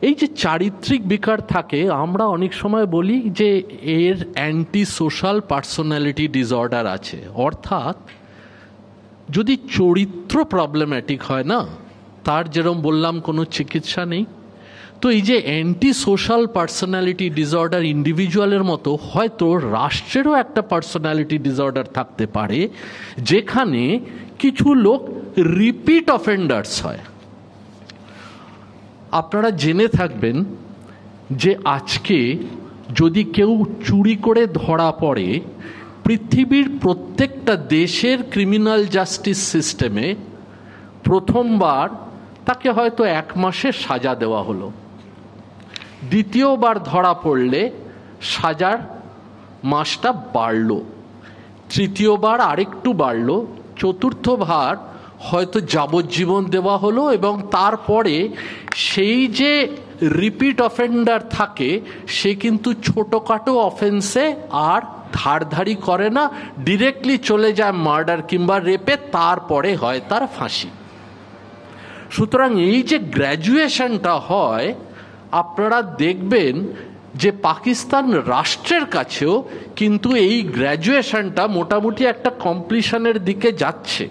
এই যে চারিত্রিক বিকার থাকে, আমরা অনেক সময় বলি যে এর অ্যান্টি সোশ্যাল পার্সোনালিটি ডিসঅর্ডার আছে। অর্থাৎ যদি চরিত্র প্রবলেম্যাটিক হয় না, তার যেরকম বললাম কোনো চিকিৎসা নেই। তো এই যে অ্যান্টি সোশ্যাল পার্সোনালিটি ডিসঅর্ডার ইন্ডিভিজুয়ালের মতো হয়তো রাষ্ট্রেরও একটা পার্সোনালিটি ডিসঅর্ডার থাকতে পারে, যেখানে কিছু লোক রিপিট অফেন্ডার্স হয়। আপনারা জেনে থাকবেন যে আজকে যদি কেউ চুরি করে ধরা পড়ে, পৃথিবীর প্রত্যেকটা দেশের ক্রিমিনাল জাস্টিস সিস্টেমে প্রথমবার তাকে হয়তো 1 মাসের সাজা দেওয়া হলো, দ্বিতীয়বার ধরা পড়লে সাজার মাসটা বাড়ল, তৃতীয়বার আরেকটু বাড়ল, চতুর্থবার হয়তো যাবজ্জীবন দেওয়া হলো। এবং তারপরে সেই যে রিপিট অফেন্ডার থাকে, সে কিন্তু ছোটোখাটো অফেন্সে আর ধারধারি করে না, ডিরেক্টলি চলে যায় মার্ডার কিংবা রেপে, তারপরে হয় তার ফাঁসি। সুতরাং এই যে গ্র্যাজুয়েশনটা হয়, আপনারা দেখবেন যে পাকিস্তান রাষ্ট্রের কাছেও কিন্তু এই গ্র্যাজুয়েশনটা মোটামুটি একটা কমপ্লিশনের দিকে যাচ্ছে।